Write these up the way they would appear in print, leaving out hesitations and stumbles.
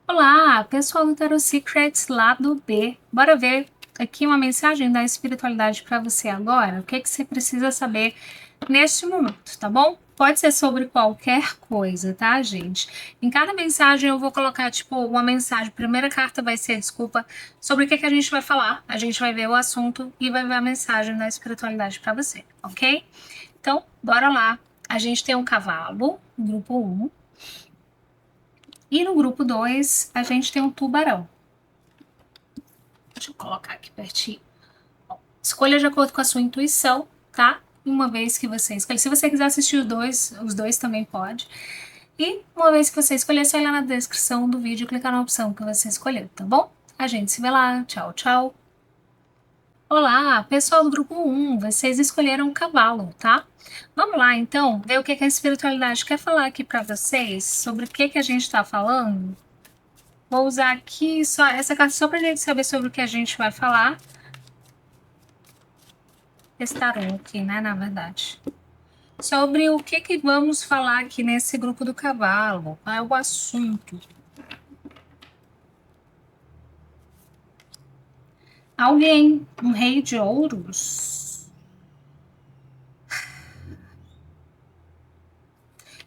Olá, pessoal do Tarot Secrets, lado B. Bora ver aqui uma mensagem da espiritualidade para você agora. O que que você precisa saber neste momento, tá bom? Pode ser sobre qualquer coisa, tá, gente? Em cada mensagem eu vou colocar, tipo, uma mensagem. Primeira carta vai ser, desculpa, sobre o que que a gente vai falar. A gente vai ver o assunto e vai ver a mensagem da espiritualidade para você, ok? Então, bora lá. A gente tem um cavalo, grupo um. E no grupo 2, a gente tem um tubarão. Deixa eu colocar aqui pertinho. Escolha de acordo com a sua intuição, tá? Uma vez que você escolhe. Se você quiser assistir os dois também pode. E uma vez que você escolher, é só ir lá na descrição do vídeo e clicar na opção que você escolheu, tá bom? A gente se vê lá. Tchau, tchau. Olá, pessoal do grupo um. Vocês escolheram um cavalo, tá? Vamos lá, então, ver o que a espiritualidade quer falar aqui para vocês sobre o que a gente está falando. Vou usar aqui só essa carta só para gente saber sobre o que a gente vai falar. Esse tarô aqui, né, na verdade. Sobre o que vamos falar aqui nesse grupo do cavalo. Qual é o assunto? Alguém, um rei de ouros.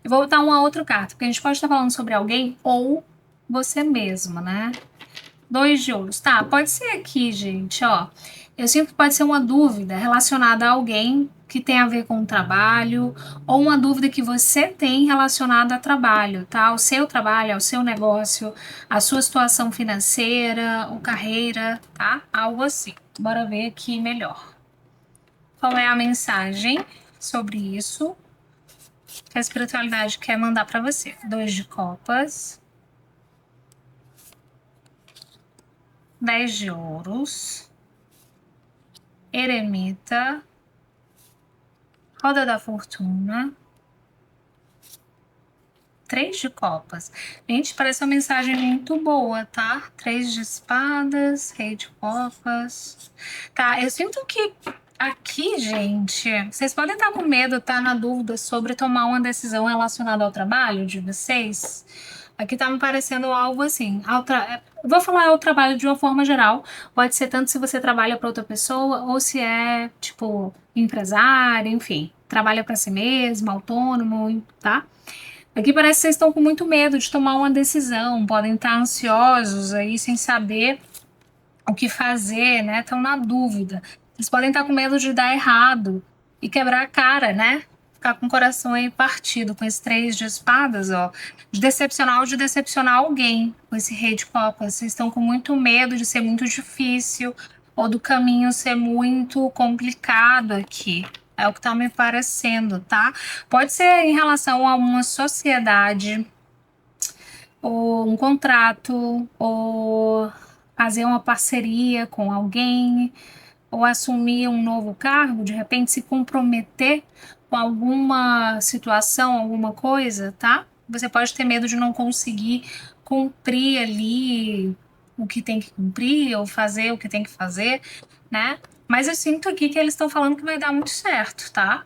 Eu vou botar uma outra carta, porque a gente pode estar falando sobre alguém ou você mesmo, né? Dois de ouros. Tá, pode ser aqui, gente, ó. Eu sinto que pode ser uma dúvida relacionada a alguém que tem a ver com o trabalho, ou uma dúvida que você tem relacionada a trabalho, tá? Ao seu trabalho, ao seu negócio, a sua situação financeira, ou carreira, tá? Algo assim. Bora ver aqui melhor. Qual é a mensagem sobre isso que a espiritualidade quer mandar para você? Dois de copas. 10 de ouros. Eremita. Roda da Fortuna. 3 de copas. Gente, parece uma mensagem muito boa, tá? 3 de espadas, rei de copas. Tá, eu sinto que aqui, gente, vocês podem estar com medo, tá na dúvida sobre tomar uma decisão relacionada ao trabalho de vocês. Aqui tá me parecendo algo assim. Vou falar ao trabalho de uma forma geral. Pode ser tanto se você trabalha para outra pessoa ou se é, tipo, empresário, enfim, trabalha para si mesmo, autônomo, tá? Aqui parece que vocês estão com muito medo de tomar uma decisão, podem estar ansiosos aí sem saber o que fazer, né? Estão na dúvida. Vocês podem estar com medo de dar errado e quebrar a cara, né? Ficar com o coração aí partido com esse 3 de espadas, ó. De decepcionar ou de decepcionar alguém com esse rei de copas. Vocês estão com muito medo de ser muito difícil ou do caminho ser muito complicado aqui. É o que tá me parecendo, tá? Pode ser em relação a uma sociedade, ou um contrato, ou fazer uma parceria com alguém, ou assumir um novo cargo, de repente se comprometer com alguma situação, alguma coisa, tá? Você pode ter medo de não conseguir cumprir ali o que tem que cumprir, ou fazer o que tem que fazer, né? Mas eu sinto aqui que eles estão falando que vai dar muito certo, tá?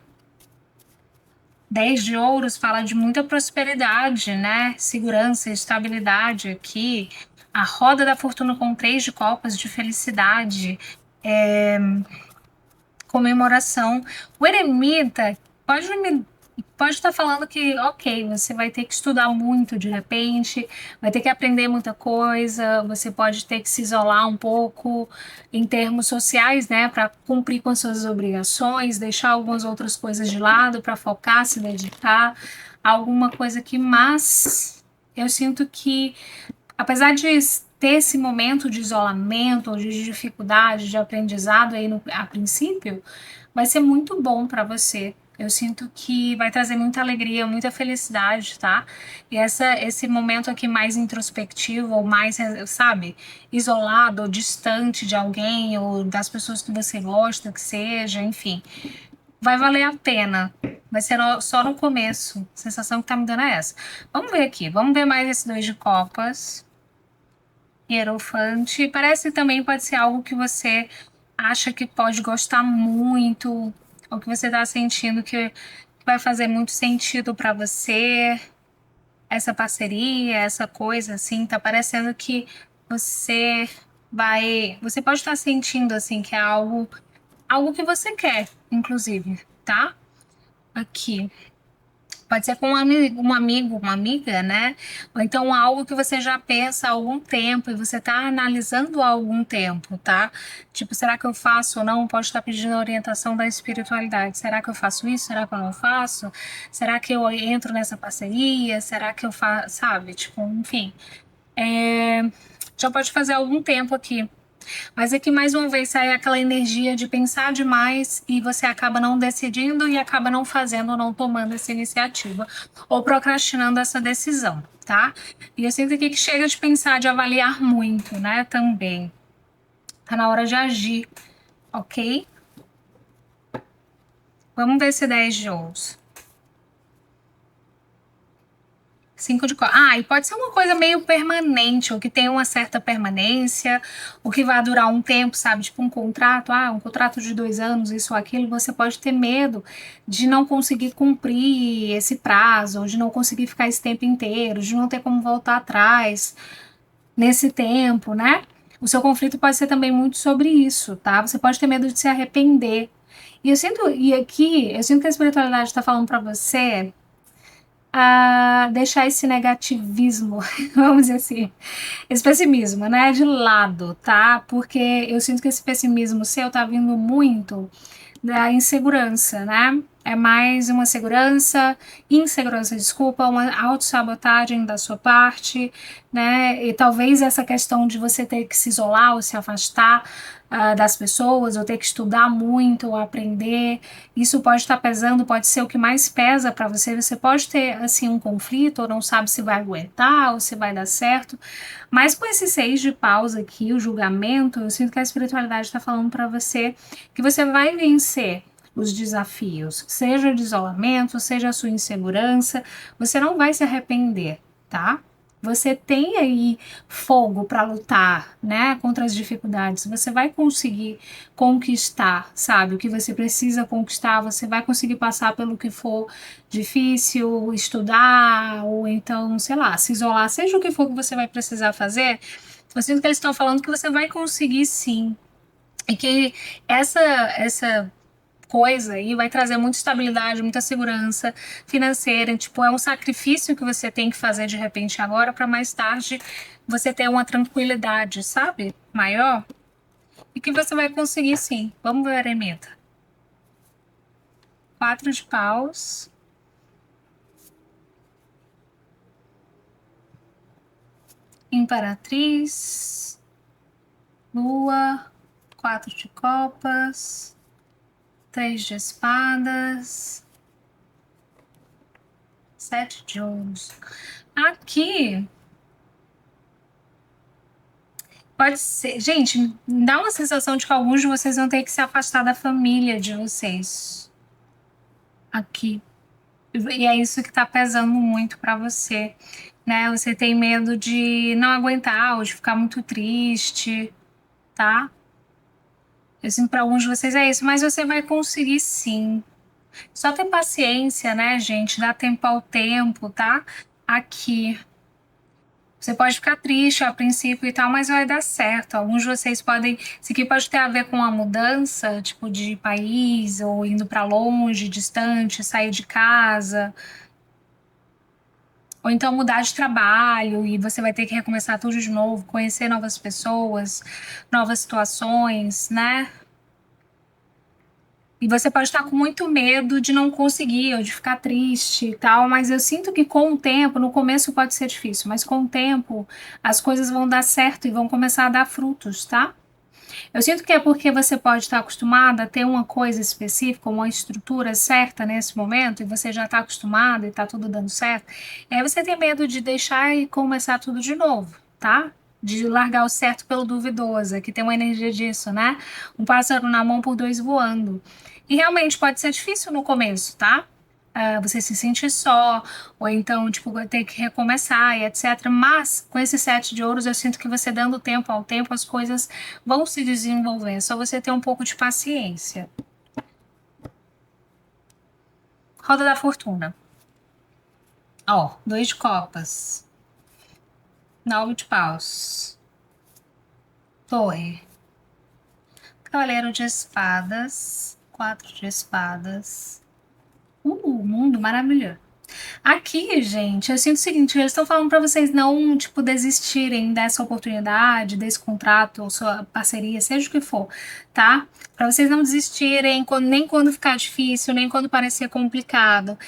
10 de ouros fala de muita prosperidade, né? Segurança, estabilidade aqui. A roda da fortuna com 3 de copas de felicidade, comemoração. O eremita pode estar falando que, ok, você vai ter que estudar muito de repente, vai ter que aprender muita coisa, você pode ter que se isolar um pouco em termos sociais, né, para cumprir com as suas obrigações, deixar algumas outras coisas de lado para focar, se dedicar a alguma coisa aqui, mas eu sinto que, apesar de ter esse momento de isolamento ou de dificuldade, de aprendizado aí a princípio, vai ser muito bom para você. Eu sinto que vai trazer muita alegria, muita felicidade, tá? E esse momento aqui mais introspectivo, ou mais, sabe, isolado, ou distante de alguém, ou das pessoas que você gosta, que seja, enfim, vai valer a pena. Vai ser só no começo. A sensação que tá me dando é essa. Vamos ver aqui, vamos ver mais esse 2 de copas. Hierofante. Parece que também pode ser algo que você acha que pode gostar muito, ou que você está sentindo que vai fazer muito sentido para você. essa parceria, essa coisa, assim, tá parecendo que você você pode estar sentindo, assim, que é algo que você quer, inclusive, tá? Aqui. Pode ser com um amigo, uma amiga, né? Ou então algo que você já pensa há algum tempo e você está analisando há algum tempo, tá? Tipo, será que eu faço ou não? Pode estar pedindo a orientação da espiritualidade. Será que eu faço isso? Será que eu não faço? Será que eu entro nessa parceria? Será que eu faço, sabe? Tipo, enfim. Já pode fazer algum tempo aqui. Mas é que mais uma vez sai aquela energia de pensar demais e você acaba não decidindo e acaba não fazendo, não tomando essa iniciativa ou procrastinando essa decisão, tá? E eu sinto aqui que chega de pensar, de avaliar muito, né? Também. Tá na hora de agir, ok? Vamos ver esse 10 de ouros. 5 de copas. Ah, e pode ser uma coisa meio permanente, ou que tem uma certa permanência, ou que vai durar um tempo, sabe? Tipo um contrato, um contrato de 2 anos, isso ou aquilo. Você pode ter medo de não conseguir cumprir esse prazo, ou de não conseguir ficar esse tempo inteiro, de não ter como voltar atrás nesse tempo, né? O seu conflito pode ser também muito sobre isso, tá? Você pode ter medo de se arrepender. E eu sinto, e aqui, eu sinto que a espiritualidade está falando para você a deixar esse negativismo, vamos dizer assim, esse pessimismo, né, de lado, tá? Porque eu sinto que esse pessimismo seu tá vindo muito da insegurança, né? É mais uma insegurança, desculpa, uma autossabotagem da sua parte, né? E talvez essa questão de você ter que se isolar ou se afastar das pessoas, ou ter que estudar muito, ou aprender, isso pode estar pesando, pode ser o que mais pesa para você. Você pode ter, assim, um conflito, ou não sabe se vai aguentar, ou se vai dar certo, mas com esse 6 de paus aqui, o julgamento, eu sinto que a espiritualidade está falando para você que você vai vencer os desafios, seja de isolamento, seja a sua insegurança, você não vai se arrepender, tá? Você tem aí fogo para lutar, né, contra as dificuldades. Você vai conseguir conquistar, sabe, o que você precisa conquistar. Você vai conseguir passar pelo que for difícil, estudar ou então, sei lá, se isolar, seja o que for que você vai precisar fazer. Eu sinto que eles estão falando que você vai conseguir sim. E que essa coisa aí vai trazer muita estabilidade, muita segurança financeira. Tipo, é um sacrifício que você tem que fazer de repente agora para mais tarde você ter uma tranquilidade, sabe? Maior. E que você vai conseguir sim. Vamos ver, Eremita. 4 de paus. Imperatriz. Lua. 4 de copas. 3 de espadas. 7 de ouros. Aqui pode ser. Gente, dá uma sensação de que alguns de vocês vão ter que se afastar da família de vocês. Aqui. E é isso que tá pesando muito para você, né? Você tem medo de não aguentar ou de ficar muito triste, tá? Eu sinto para alguns de vocês é isso, mas você vai conseguir sim. Só ter paciência, né, gente? Dá tempo ao tempo, tá? Aqui. Você pode ficar triste a princípio e tal, mas vai dar certo. Alguns de vocês podem. Isso aqui pode ter a ver com uma mudança, tipo, de país, ou indo para longe, distante, sair de casa. Ou então mudar de trabalho e você vai ter que recomeçar tudo de novo, conhecer novas pessoas, novas situações, né? E você pode estar com muito medo de não conseguir ou de ficar triste e tal, mas eu sinto que com o tempo, no começo pode ser difícil, mas com o tempo as coisas vão dar certo e vão começar a dar frutos, tá? Eu sinto que é porque você pode estar acostumada a ter uma coisa específica, uma estrutura certa nesse momento, e você já está acostumada e está tudo dando certo. E aí você tem medo de deixar e começar tudo de novo, tá? De largar o certo pelo duvidoso, que tem uma energia disso, né? Um pássaro na mão por dois voando. E realmente pode ser difícil no começo, tá? Você se sentir só, ou então, tipo, vai ter que recomeçar e etc. Mas, com esse 7 de ouros, eu sinto que você dando tempo ao tempo, as coisas vão se desenvolver. É só você ter um pouco de paciência. Roda da Fortuna. Ó, 2 de copas, 9 de paus, torre, cavaleiro de espadas, 4 de espadas. Mundo maravilhoso. Aqui, gente, eu sinto o seguinte, eles estão falando para vocês não, tipo, desistirem dessa oportunidade, desse contrato, ou sua parceria, seja o que for, tá? Para vocês não desistirem nem quando ficar difícil, nem quando parecer complicado.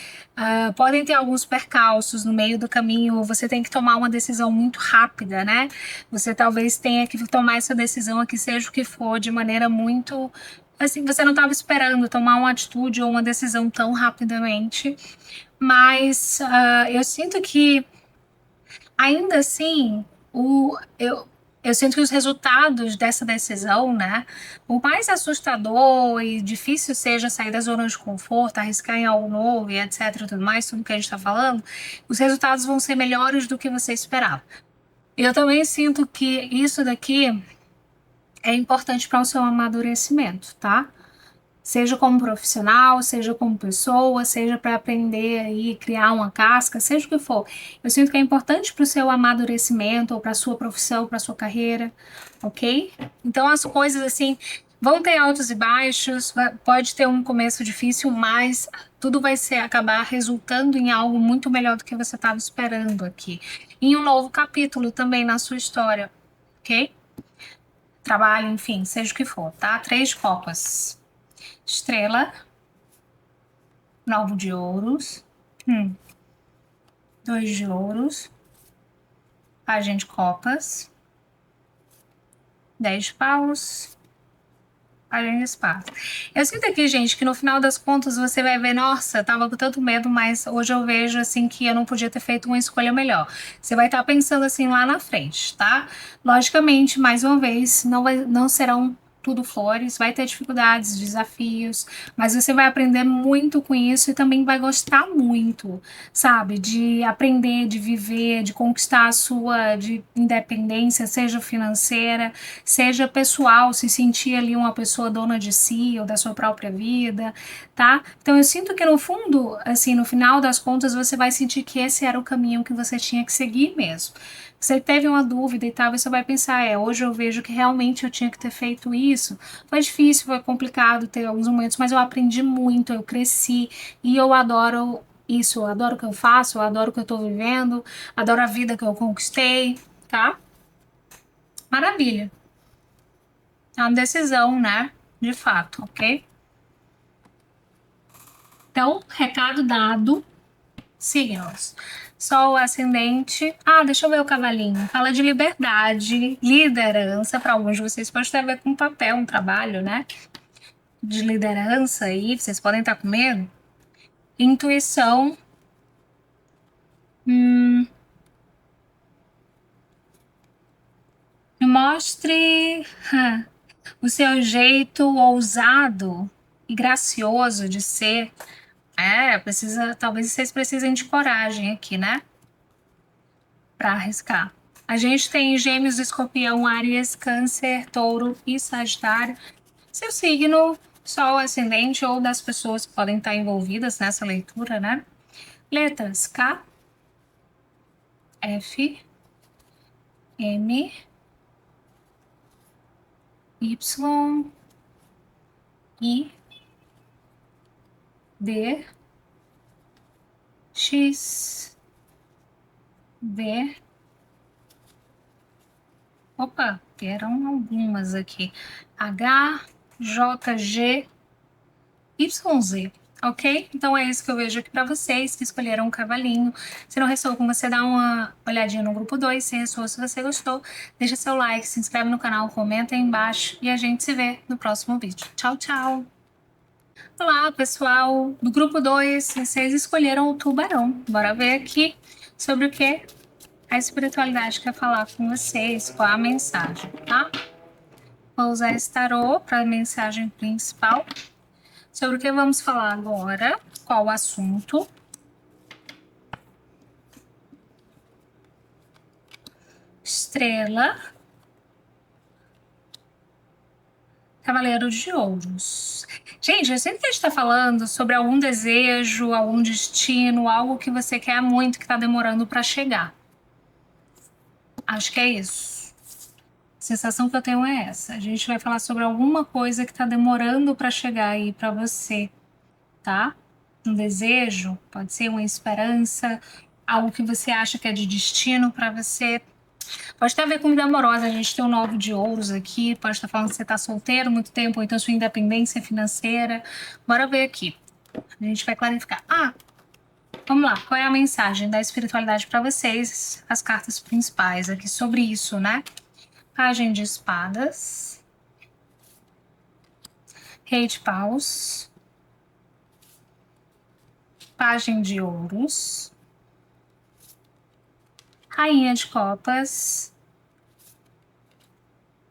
Podem ter alguns percalços no meio do caminho, você tem que tomar uma decisão muito rápida, né? Você talvez tenha que tomar essa decisão aqui, seja o que for, de maneira muito assim, você não estava esperando tomar uma atitude ou uma decisão tão rapidamente, mas eu sinto que, ainda assim, eu sinto que os resultados dessa decisão, né, por mais assustador e difícil seja sair da zona de conforto, arriscar em algo novo e etc, tudo mais, tudo que a gente está falando, os resultados vão ser melhores do que você esperava. Eu também sinto que isso daqui é importante para o seu amadurecimento, tá? Seja como profissional, seja como pessoa, seja para aprender aí, criar uma casca, seja o que for. Eu sinto que é importante para o seu amadurecimento, ou para a sua profissão, para a sua carreira, ok? Então as coisas assim vão ter altos e baixos, pode ter um começo difícil, mas tudo vai acabar resultando em algo muito melhor do que você estava esperando aqui. Em um novo capítulo também na sua história, ok? Trabalho, enfim, seja o que for, tá? 3 copas. Estrela, 9 de ouros, 2 de ouros, pajem de copas, 10 de paus, pajem de espadas. Eu sinto aqui, gente, que no final das contas você vai ver, nossa, tava com tanto medo, mas hoje eu vejo, assim, que eu não podia ter feito uma escolha melhor. Você vai estar pensando, assim, lá na frente, tá? Logicamente, mais uma vez, não serão tudo flores, vai ter dificuldades, desafios, mas você vai aprender muito com isso e também vai gostar muito, sabe? De aprender, de viver, de conquistar a sua de independência, seja financeira, seja pessoal, se sentir ali uma pessoa dona de si ou da sua própria vida, tá? Então eu sinto que no fundo, assim, no final das contas, você vai sentir que esse era o caminho que você tinha que seguir mesmo. Você teve uma dúvida e tal, você vai pensar, hoje eu vejo que realmente eu tinha que ter feito isso. Foi difícil, foi complicado ter alguns momentos, mas eu aprendi muito, eu cresci e eu adoro isso, eu adoro o que eu faço, eu adoro o que eu tô vivendo, adoro a vida que eu conquistei, tá? Maravilha. É uma decisão, né? De fato, ok? Então, recado dado, signos. Sol, ascendente. Deixa eu ver o cavalinho. Fala de liberdade, liderança. Para alguns de vocês pode ter a ver com papel, um trabalho, né? De liderança aí, vocês podem estar com medo. Intuição. Mostre o seu jeito ousado e gracioso de ser. Talvez vocês precisem de coragem aqui, né? Para arriscar. A gente tem Gêmeos, Escorpião, Áries, Câncer, Touro e Sagitário. Seu signo, Sol, ascendente ou das pessoas que podem estar envolvidas nessa leitura, né? Letras K, F, M, Y, I, D, X, V. Opa, eram algumas aqui. H, J, G, Y, Z. Ok? Então é isso que eu vejo aqui para vocês que escolheram um cavalinho. Se não ressoou com você, dá uma olhadinha no grupo 2. Se ressoou, se você gostou, deixa seu like, se inscreve no canal, comenta aí embaixo e a gente se vê no próximo vídeo. Tchau, tchau! Olá, pessoal! No grupo 2, vocês escolheram o tubarão. Bora ver aqui sobre o que a espiritualidade quer falar com vocês, qual a mensagem, tá? Vou usar esse tarô para a mensagem principal. Sobre o que vamos falar agora, qual o assunto. Estrela. Cavaleiro de Ouros. Gente, eu sempre que a gente tá falando sobre algum desejo, algum destino, algo que você quer muito que tá demorando para chegar. Acho que é isso. A sensação que eu tenho é essa. A gente vai falar sobre alguma coisa que tá demorando para chegar aí para você, tá? Um desejo, pode ser uma esperança, algo que você acha que é de destino para você. Pode ter a ver com vida amorosa, a gente tem o 9 de ouros aqui, pode estar falando que você está solteiro há muito tempo, ou então sua independência financeira. Bora ver aqui. A gente vai clarificar. Vamos lá. Qual é a mensagem da espiritualidade para vocês? As cartas principais aqui sobre isso, né? Pagem de espadas. Rei de paus. Pagem de ouros. Rainha de copas.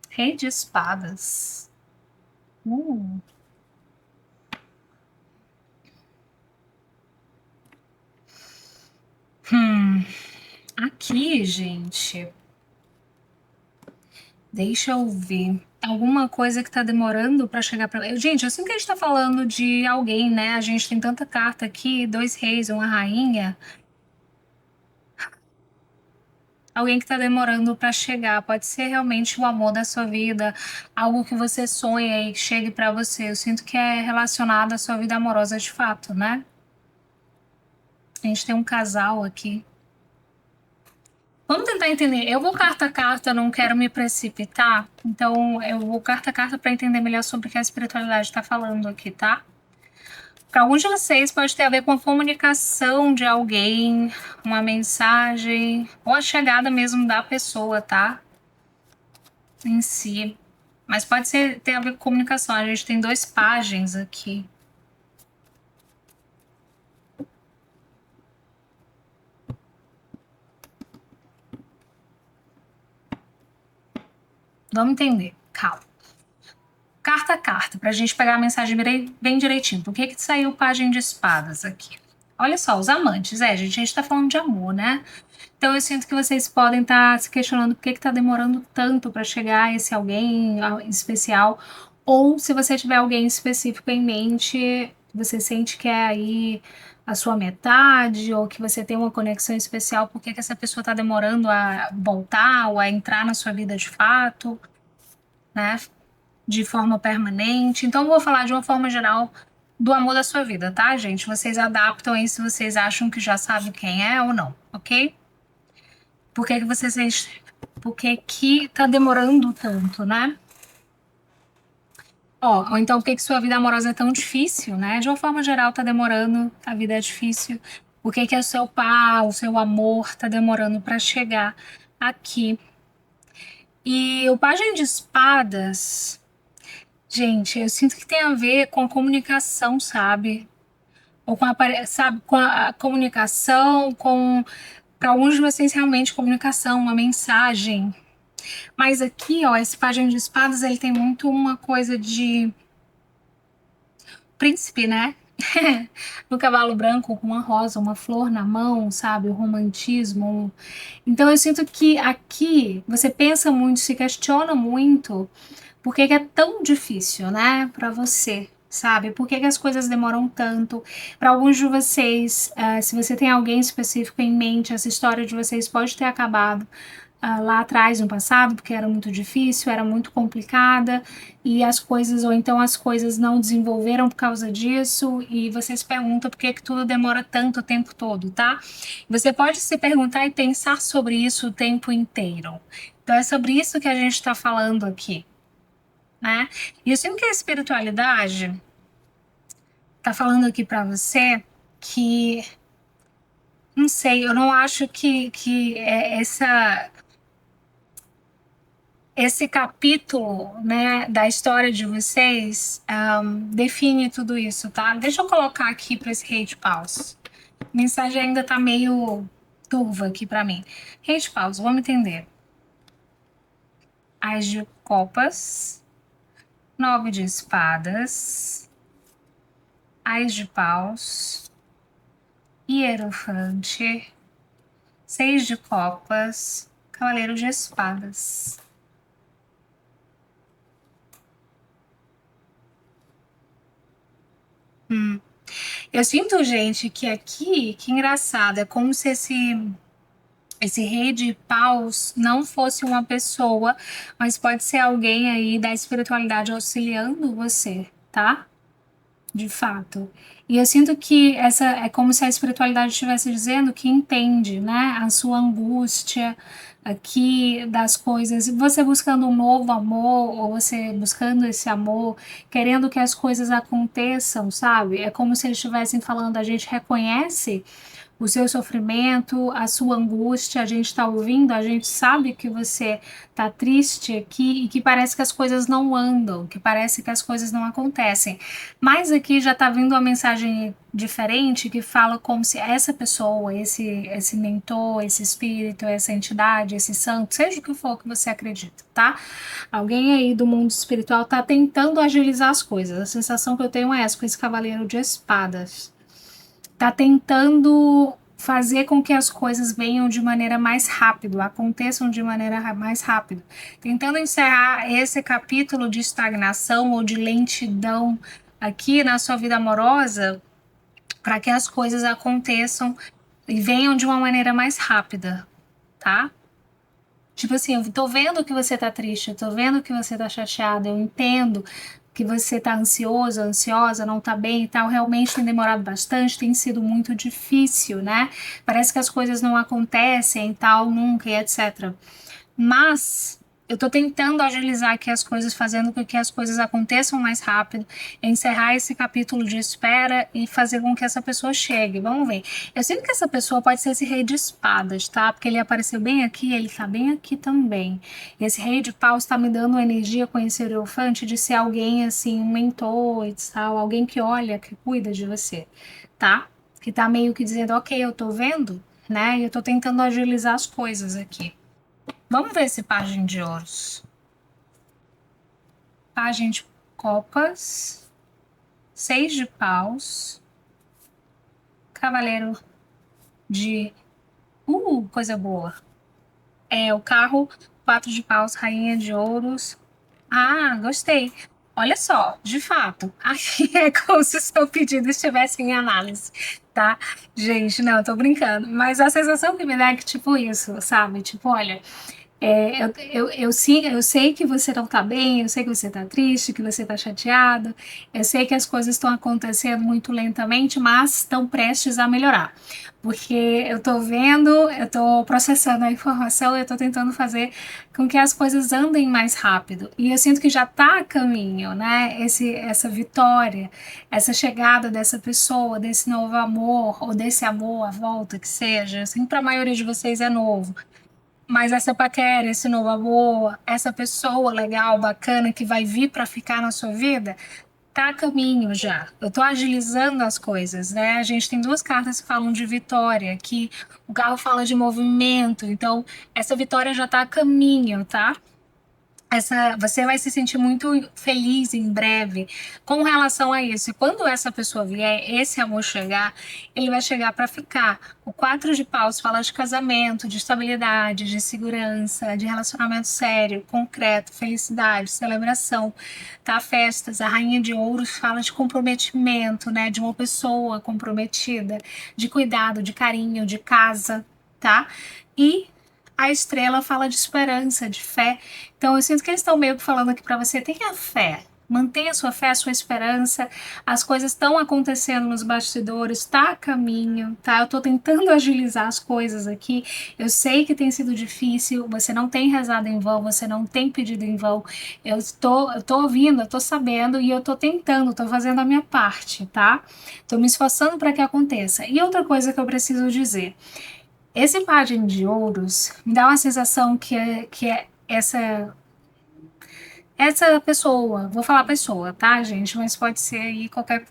Rei de espadas. Uh. Aqui, gente. Deixa eu ver. Alguma coisa que tá demorando pra chegar pra. Gente, assim que a gente tá falando de alguém, né? A gente tem tanta carta aqui, 2 reis, uma rainha. Alguém que tá demorando pra chegar. Pode ser realmente o amor da sua vida, algo que você sonha e que chegue pra você. Eu sinto que é relacionado à sua vida amorosa de fato, né? A gente tem um casal aqui. Vamos tentar entender. Eu vou carta a carta, não quero me precipitar. Então, eu vou carta a carta para entender melhor sobre o que a espiritualidade está falando aqui, tá? Para alguns de vocês pode ter a ver com a comunicação de alguém, uma mensagem, ou a chegada mesmo da pessoa, tá? Em si. Mas pode ser ter a ver com comunicação. A gente tem 2 páginas aqui. Vamos entender. Calma. Carta a carta, para a gente pegar a mensagem bem direitinho. Por que saiu página de espadas aqui? Olha só, os amantes. Gente, a gente tá falando de amor, né? Então eu sinto que vocês podem estar se questionando por que tá demorando tanto para chegar esse alguém especial. Ou se você tiver alguém específico em mente, você sente que é aí a sua metade, ou que você tem uma conexão especial, por que essa pessoa tá demorando a voltar ou a entrar na sua vida de fato, né? De forma permanente. Então, eu vou falar de uma forma geral do amor da sua vida, tá, gente? Vocês adaptam aí se vocês acham que já sabem quem é ou não, ok? Por que vocês. Por que tá demorando tanto, né? Ou então, por que sua vida amorosa é tão difícil, né? De uma forma geral, tá demorando, a vida é difícil. Por que o seu par, o seu amor tá demorando para chegar aqui? E o Pajem de Espadas. Gente, eu sinto que tem a ver com a comunicação, sabe? Ou com sabe, com a comunicação, com para alguns de vocês realmente comunicação, uma mensagem. Mas aqui, ó, esse Pajem de Espadas, ele tem muito uma coisa de príncipe, né? No cavalo branco com uma rosa, uma flor na mão, sabe? O romantismo. Então eu sinto que aqui você pensa muito, se questiona muito por que é tão difícil, né, para você, sabe? Por que as coisas demoram tanto? Para alguns de vocês, se você tem alguém específico em mente, essa história de vocês pode ter acabado lá atrás, no passado, porque era muito difícil, era muito complicada, e as coisas, ou então as coisas não desenvolveram por causa disso, e você se pergunta por que tudo demora tanto o tempo todo, tá? Você pode se perguntar e pensar sobre isso o tempo inteiro. Então é sobre isso que a gente está falando aqui, né? E eu sinto que a espiritualidade tá falando aqui para você que, não sei, eu não acho que esse capítulo, né, da história de vocês define tudo isso, tá? Deixa eu colocar aqui para esse Rei de Paus. A mensagem ainda tá meio turva aqui para mim. Rei de Paus, vamos entender. As de copas, 9 de espadas, Ás de paus, Hierofante, 6 de copas, Cavaleiro de espadas. Eu sinto, gente, que aqui, que engraçado, é como se esse rei de paus não fosse uma pessoa, mas pode ser alguém aí da espiritualidade auxiliando você, tá? De fato. E eu sinto que essa é como se a espiritualidade estivesse dizendo que entende, né, a sua angústia aqui das coisas, você buscando um novo amor, ou você buscando esse amor, querendo que as coisas aconteçam, sabe? É como se eles estivessem falando, a gente reconhece o seu sofrimento, a sua angústia, a gente está ouvindo, a gente sabe que você está triste aqui e que parece que as coisas não andam, que parece que as coisas não acontecem. Mas aqui já está vindo uma mensagem diferente que fala como se essa pessoa, esse mentor, esse espírito, essa entidade, esse santo, seja o que for que você acredita, tá? Alguém aí do mundo espiritual está tentando agilizar as coisas. A sensação que eu tenho é essa com esse cavaleiro de espadas. Tá tentando fazer com que as coisas venham de maneira mais rápida, aconteçam de maneira mais rápida, tentando encerrar esse capítulo de estagnação ou de lentidão aqui na sua vida amorosa, para que as coisas aconteçam e venham de uma maneira mais rápida, tá? Tipo assim, eu tô vendo que você tá triste, eu tô vendo que você tá chateado, eu entendo que você tá ansioso, ansiosa, não tá bem e tal. Realmente tem demorado bastante, tem sido muito difícil, né? Parece que as coisas não acontecem e tal, nunca e etc. Mas eu tô tentando agilizar aqui as coisas, fazendo com que as coisas aconteçam mais rápido, encerrar esse capítulo de espera e fazer com que essa pessoa chegue. Vamos ver. Eu sinto que essa pessoa pode ser esse rei de espadas, tá? Porque ele apareceu bem aqui, ele tá bem aqui também. E esse rei de paus está me dando uma energia com esse hierophante de ser alguém assim, um mentor e tal, alguém que olha, que cuida de você, tá? Que tá meio que dizendo, ok, eu tô vendo, né? E eu tô tentando agilizar as coisas aqui. Vamos ver esse pajem de ouros. Pajem de copas, 6 de paus, cavaleiro de... coisa boa. É o carro, 4 de paus, rainha de ouros. Ah, gostei. Olha só, de fato, aqui é como se o seu pedido estivesse em análise, tá? Gente, não, eu tô brincando. Mas a sensação que me dá é que, tipo, isso, sabe? Tipo, olha, sim, eu sei que você não tá bem, eu sei que você tá triste, que você tá chateado, eu sei que as coisas estão acontecendo muito lentamente, mas estão prestes a melhorar. Porque eu tô vendo, eu tô processando a informação, eu tô tentando fazer com que as coisas andem mais rápido. E eu sinto que já tá a caminho, né? Essa vitória, essa chegada dessa pessoa, desse novo amor, ou desse amor à volta que seja, assim, para a maioria de vocês é novo. Mas essa paquera, esse novo amor, essa pessoa legal, bacana que vai vir para ficar na sua vida, tá a caminho já. Eu tô agilizando as coisas, né? A gente tem duas cartas que falam de vitória, que o carro fala de movimento, então essa vitória já tá a caminho, tá? Você vai se sentir muito feliz em breve com relação a isso. E quando essa pessoa vier, esse amor chegar, ele vai chegar para ficar. O 4 de paus fala de casamento, de estabilidade, de segurança, de relacionamento sério, concreto, felicidade, celebração, tá? Festas. A rainha de ouros fala de comprometimento, né? De uma pessoa comprometida, de cuidado, de carinho, de casa, tá? E a estrela fala de esperança, de fé. Então eu sinto que eles estão meio que falando aqui para você, tenha fé. Mantenha a sua fé, a sua esperança. As coisas estão acontecendo nos bastidores, está a caminho, tá? Eu tô tentando agilizar as coisas aqui. Eu sei que tem sido difícil, você não tem rezado em vão, você não tem pedido em vão. Eu tô ouvindo, eu tô sabendo e eu tô tentando, tô fazendo a minha parte, tá? Tô me esforçando para que aconteça. E outra coisa que eu preciso dizer, esse pajem de ouros me dá uma sensação que é essa pessoa, vou falar pessoa, tá, gente? Mas pode ser aí qualquer,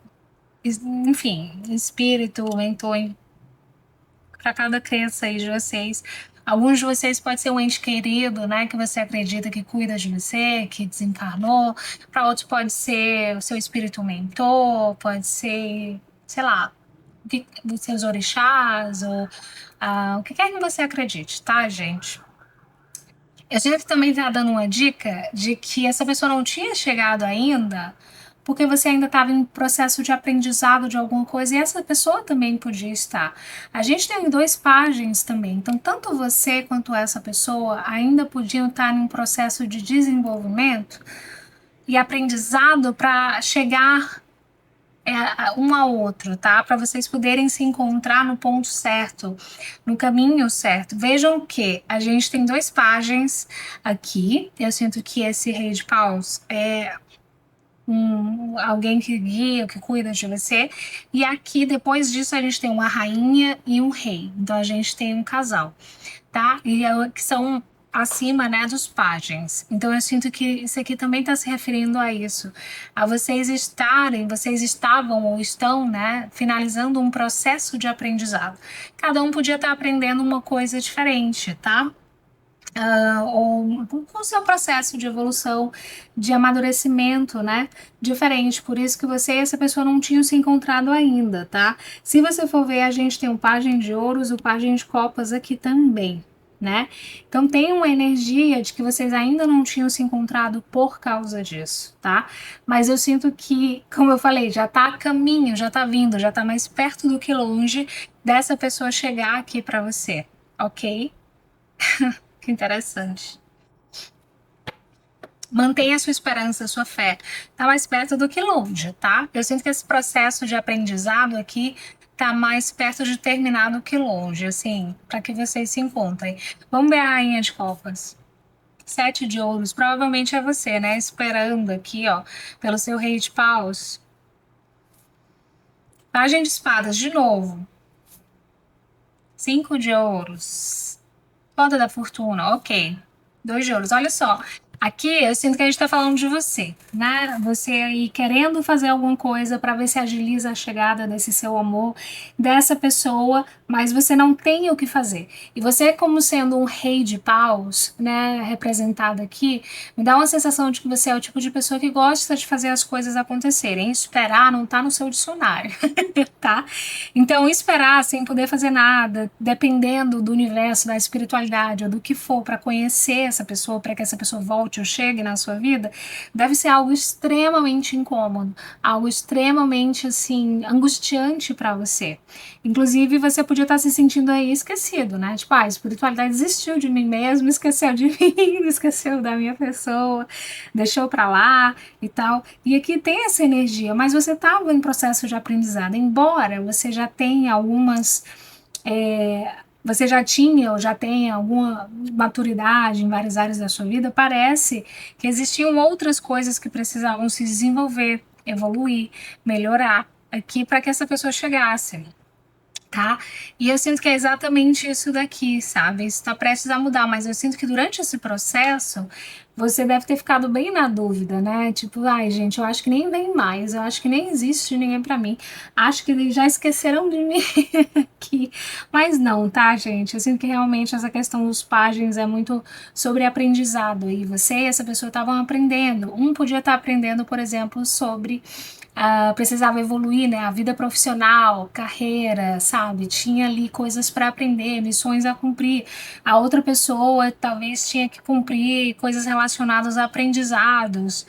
enfim, espírito, mentor para cada crença aí de vocês. Alguns de vocês pode ser um ente querido, né, que você acredita que cuida de você, que desencarnou. Para outros pode ser o seu espírito mentor, pode ser, sei lá, os seus orixás ou o que quer que você acredite, tá, gente? A gente também está dando uma dica de que essa pessoa não tinha chegado ainda porque você ainda estava em processo de aprendizado de alguma coisa e essa pessoa também podia estar. A gente tem dois páginas também, então tanto você quanto essa pessoa ainda podiam estar em um processo de desenvolvimento e aprendizado para chegar um ao outro, tá? Para vocês poderem se encontrar no ponto certo, no caminho certo. Vejam que a gente tem dois páginas aqui. Eu sinto que esse rei de paus é alguém que guia, que cuida de você. E aqui, depois disso, a gente tem uma rainha e um rei. Então, a gente tem um casal, tá? Que são acima, né, dos páginas. Então, eu sinto que isso aqui também está se referindo a isso. A vocês estavam ou estão, né, finalizando um processo de aprendizado. Cada um podia estar aprendendo uma coisa diferente, tá? Ou com o seu processo de evolução, de amadurecimento, né? Diferente. Por isso que você e essa pessoa não tinham se encontrado ainda, tá? Se você for ver, a gente tem o pajem de ouros, o pajem de copas aqui também, né? Então tem uma energia de que vocês ainda não tinham se encontrado por causa disso, tá? Mas eu sinto que, como eu falei, já tá a caminho, já tá vindo, já tá mais perto do que longe dessa pessoa chegar aqui para você, ok? Que interessante. Mantenha a sua esperança, a sua fé. Tá mais perto do que longe, tá? Eu sinto que esse processo de aprendizado aqui tá mais perto de terminar do que longe, assim, para que vocês se encontrem. Vamos ver a rainha de copas. 7 de ouros, provavelmente é você, né? Esperando aqui, ó, pelo seu rei de paus. Pagem de espadas, de novo. 5 de ouros. Roda da fortuna, ok. 2 de ouros. Olha só, aqui eu sinto que a gente tá falando de você, né? Você aí querendo fazer alguma coisa para ver se agiliza a chegada desse seu amor, dessa pessoa, mas você não tem o que fazer. E você, como sendo um rei de paus, né, representado aqui, me dá uma sensação de que você é o tipo de pessoa que gosta de fazer as coisas acontecerem. Esperar não tá no seu dicionário, tá? Então, esperar sem poder fazer nada, dependendo do universo, da espiritualidade ou do que for para conhecer essa pessoa, para que essa pessoa volte ou chegue na sua vida, deve ser algo extremamente incômodo, algo extremamente assim angustiante para você. Inclusive, você podia estar se sentindo aí esquecido, né? Tipo, a espiritualidade desistiu de mim mesmo, esqueceu de mim, esqueceu da minha pessoa, deixou para lá e tal. E aqui tem essa energia, mas você estava em processo de aprendizado, embora você já tenha algumas. Você já tinha ou já tem alguma maturidade em várias áreas da sua vida, parece que existiam outras coisas que precisavam se desenvolver, evoluir, melhorar aqui para que essa pessoa chegasse, tá? E eu sinto que é exatamente isso daqui, sabe? Isso está prestes a mudar, mas eu sinto que durante esse processo você deve ter ficado bem na dúvida, né? Tipo, ai, gente, eu acho que nem vem mais, eu acho que nem existe ninguém para mim, acho que já esqueceram de mim aqui. Mas não, tá, gente? Eu sinto que realmente essa questão dos páginas é muito sobre aprendizado e você e essa pessoa estavam aprendendo. Um podia estar aprendendo, por exemplo, sobre precisava evoluir, né? A vida profissional, carreira, sabe? Tinha ali coisas para aprender, missões a cumprir. A outra pessoa talvez tinha que cumprir coisas relacionadas a aprendizados,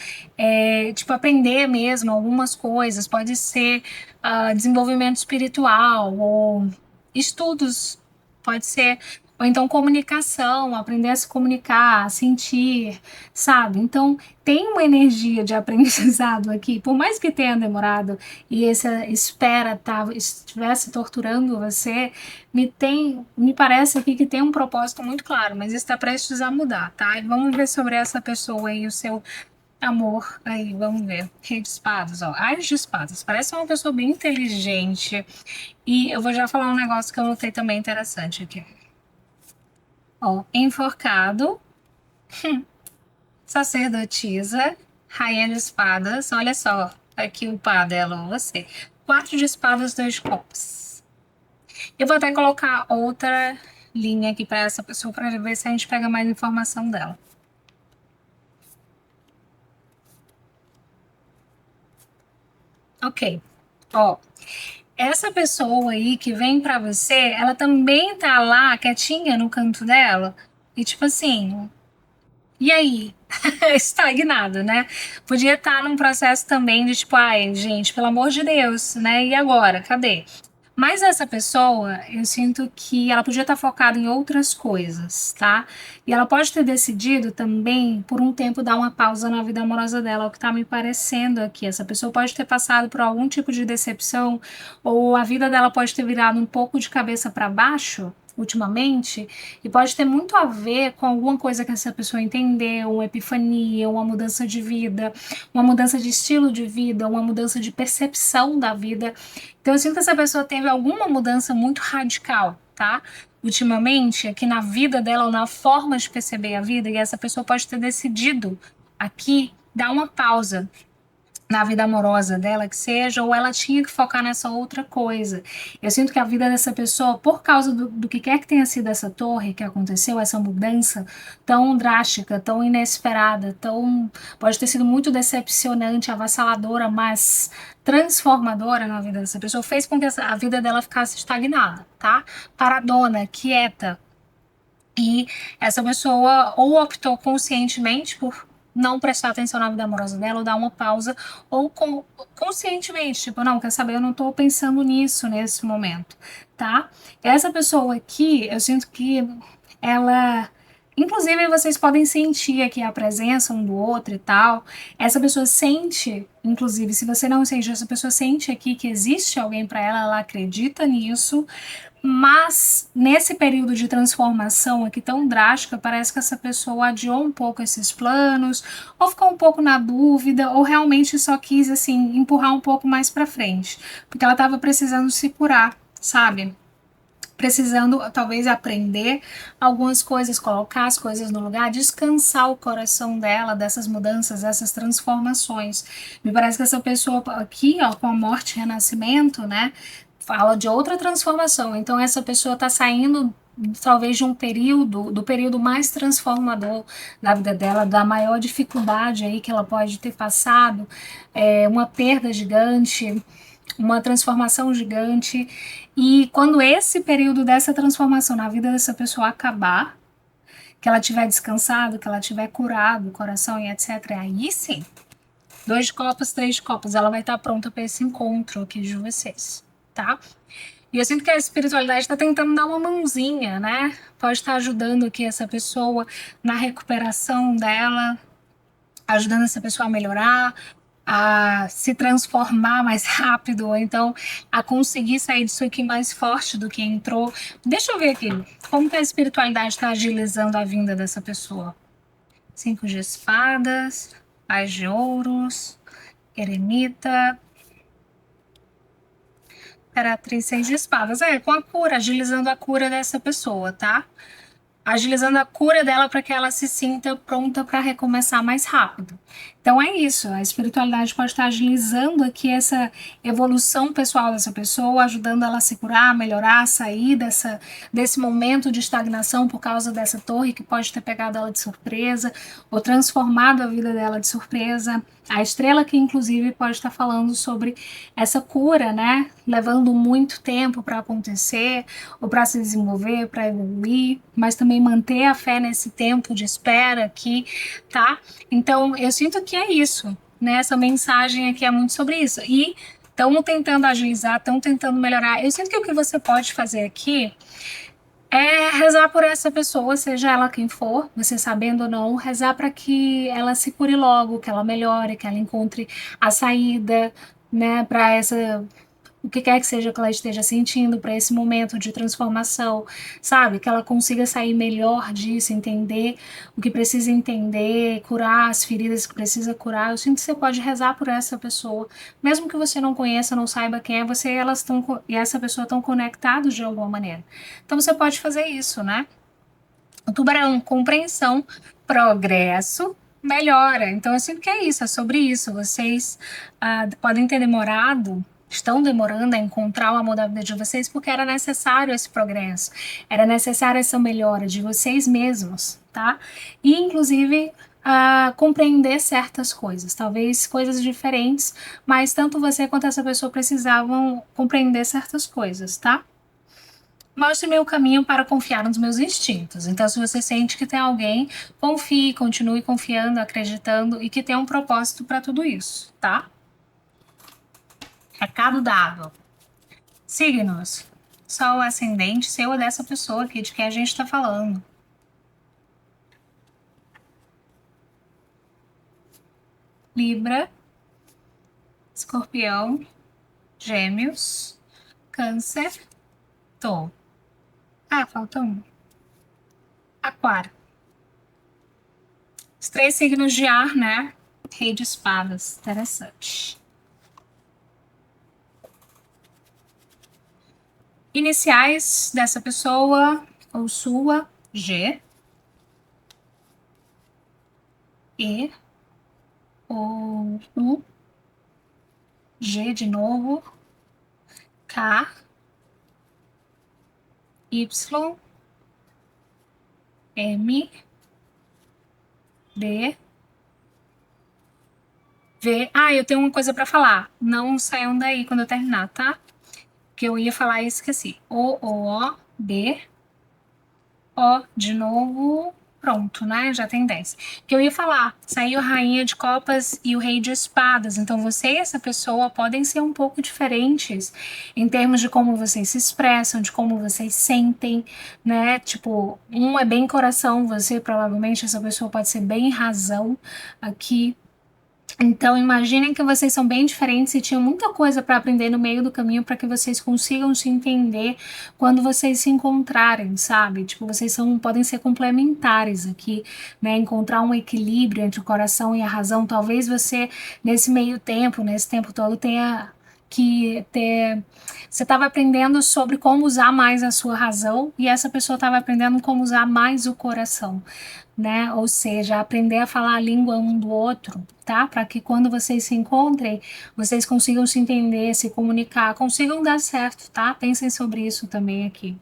tipo aprender mesmo algumas coisas. Pode ser desenvolvimento espiritual ou estudos, pode ser. Ou então comunicação, aprender a se comunicar, a sentir, sabe? Então tem uma energia de aprendizado aqui, por mais que tenha demorado e essa espera estivesse torturando você, me parece aqui que tem um propósito muito claro, mas está prestes a mudar, tá? E vamos ver sobre essa pessoa aí, o seu amor aí, vamos ver. Rei de espadas, ó. As de espadas, parece uma pessoa bem inteligente. E eu vou já falar um negócio que eu notei também interessante aqui. Ó, enforcado, sacerdotisa, rainha de espadas, olha só, aqui o pá dela, você. 4 de espadas, 2 de copas. Eu vou até colocar outra linha aqui para essa pessoa para ver se a gente pega mais informação dela. Ok, ó, essa pessoa aí que vem para você, ela também tá lá quietinha no canto dela e tipo assim, E aí? Estagnado, né? Podia estar num processo também de tipo, ai, gente, pelo amor de Deus, né? E agora? Cadê? Mas essa pessoa, eu sinto que ela podia estar focada em outras coisas, tá? E ela pode ter decidido também, por um tempo, dar uma pausa na vida amorosa dela, é o que tá me parecendo aqui. Essa pessoa pode ter passado por algum tipo de decepção, ou a vida dela pode ter virado um pouco de cabeça para baixo ultimamente, e pode ter muito a ver com alguma coisa que essa pessoa entendeu, uma epifania, uma mudança de vida, uma mudança de estilo de vida, uma mudança de percepção da vida. Então eu sinto que essa pessoa teve alguma mudança muito radical, tá? Ultimamente, aqui na vida dela, ou na forma de perceber a vida, e essa pessoa pode ter decidido aqui dar uma pausa na vida amorosa dela, que seja, ou ela tinha que focar nessa outra coisa. Eu sinto que a vida dessa pessoa, por causa do que quer que tenha sido essa torre que aconteceu, essa mudança tão drástica, tão inesperada, tão pode ter sido muito decepcionante, avassaladora, mas transformadora na vida dessa pessoa, fez com que a vida dela ficasse estagnada, tá? Paradona, quieta, e essa pessoa ou optou conscientemente por não prestar atenção na vida amorosa dela, ou dar uma pausa, ou conscientemente, tipo, não, quer saber, eu não tô pensando nisso nesse momento, tá? Essa pessoa aqui, eu sinto que ela. Inclusive, vocês podem sentir aqui a presença um do outro e tal. Essa pessoa sente, inclusive, se você não sente, essa pessoa sente aqui que existe alguém para ela, ela acredita nisso, mas nesse período de transformação aqui tão drástica, parece que essa pessoa adiou um pouco esses planos, ou ficou um pouco na dúvida, ou realmente só quis assim empurrar um pouco mais para frente, porque ela estava precisando se curar, sabe? Precisando talvez aprender algumas coisas, colocar as coisas no lugar, descansar o coração dela dessas mudanças, dessas transformações. Me parece que essa pessoa aqui, ó, com a morte e renascimento, né, fala de outra transformação. Então essa pessoa está saindo talvez de um período, do período mais transformador da vida dela, da maior dificuldade aí que ela pode ter passado, uma perda gigante, uma transformação gigante. E quando esse período dessa transformação na vida dessa pessoa acabar, que ela tiver descansado, que ela tiver curado o coração e etc., aí sim, 2 de copas, 3 de copas, ela vai estar pronta para esse encontro aqui de vocês, tá? E eu sinto que a espiritualidade está tentando dar uma mãozinha, né? Pode estar ajudando aqui essa pessoa na recuperação dela, ajudando essa pessoa a melhorar, a se transformar mais rápido, ou então a conseguir sair disso aqui mais forte do que entrou. Deixa eu ver aqui, como que a espiritualidade está agilizando a vinda dessa pessoa. 5 de espadas, Paz de ouros, eremita, Imperatriz, 6 de espadas. Com a cura, agilizando a cura dessa pessoa, tá? Agilizando a cura dela para que ela se sinta pronta para recomeçar mais rápido. Então é isso, a espiritualidade pode estar agilizando aqui essa evolução pessoal dessa pessoa, ajudando ela a se curar, melhorar, a sair desse momento de estagnação por causa dessa torre que pode ter pegado ela de surpresa, ou transformado a vida dela de surpresa. A estrela que inclusive pode estar falando sobre essa cura, né? Levando muito tempo para acontecer, ou para se desenvolver, para evoluir, mas também manter a fé nesse tempo de espera aqui, tá? Então, eu sinto que é isso, né? Essa mensagem aqui é muito sobre isso. E estão tentando agilizar, estão tentando melhorar. Eu sinto que o que você pode fazer aqui é rezar por essa pessoa, seja ela quem for, você sabendo ou não, rezar para que ela se cure logo, que ela melhore, que ela encontre a saída, né, para essa o que quer que seja que ela esteja sentindo para esse momento de transformação, sabe? Que ela consiga sair melhor disso, entender o que precisa entender, curar as feridas que precisa curar. Eu sinto que você pode rezar por essa pessoa, mesmo que você não conheça, não saiba quem é, você e essa pessoa estão conectados de alguma maneira. Então você pode fazer isso, né? O tubarão, compreensão, progresso, melhora. Então eu sinto que é isso, é sobre isso. Vocês podem ter demorado, estão demorando a encontrar o amor da vida de vocês porque era necessário esse progresso, era necessária essa melhora de vocês mesmos, tá? E inclusive compreender certas coisas, talvez coisas diferentes, mas tanto você quanto essa pessoa precisavam compreender certas coisas, tá? Mostre-me o caminho para confiar nos meus instintos. Então, se você sente que tem alguém, confie, continue confiando, acreditando e que tem um propósito para tudo isso, tá? Recado dado. Signos. Sol, ascendente, seu ou dessa pessoa aqui de quem a gente está falando. Libra, Escorpião, Gêmeos, Câncer, Touro. Ah, falta um. Aquário. Os 3 signos de ar, né? Rei de espadas. Interessante. Iniciais dessa pessoa ou sua: G, E, O, U, G de novo, K, Y, M, D, V. Ah, eu tenho uma coisa para falar. Não saiam daí quando eu terminar, tá? Que eu ia falar e esqueci. O, D, O de novo. Pronto, né? Já tem 10. Que eu ia falar, saiu a rainha de copas e o rei de espadas. Então você e essa pessoa podem ser um pouco diferentes em termos de como vocês se expressam, de como vocês sentem, né? Tipo, um é bem coração, você provavelmente essa pessoa pode ser bem razão aqui. Então, imaginem que vocês são bem diferentes e tinham muita coisa para aprender no meio do caminho para que vocês consigam se entender quando vocês se encontrarem, sabe? Tipo, vocês podem ser complementares aqui, né? Encontrar um equilíbrio entre o coração e a razão. Talvez você, nesse meio tempo, nesse tempo todo, tenha que ter. Você estava aprendendo sobre como usar mais a sua razão e essa pessoa estava aprendendo como usar mais o coração, né? Ou seja, aprender a falar a língua um do outro, tá? Para que quando vocês se encontrem, vocês consigam se entender, se comunicar, consigam dar certo, tá? Pensem sobre isso também aqui,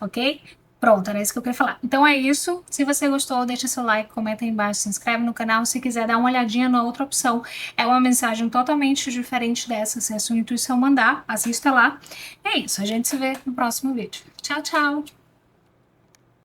ok? Pronto, era isso que eu queria falar. Então é isso. Se você gostou, deixa seu like, comenta aí embaixo, se inscreve no canal. Se quiser dar uma olhadinha na outra opção, é uma mensagem totalmente diferente dessa. Se a sua intuição mandar, assista lá. É isso, a gente se vê no próximo vídeo. Tchau, tchau!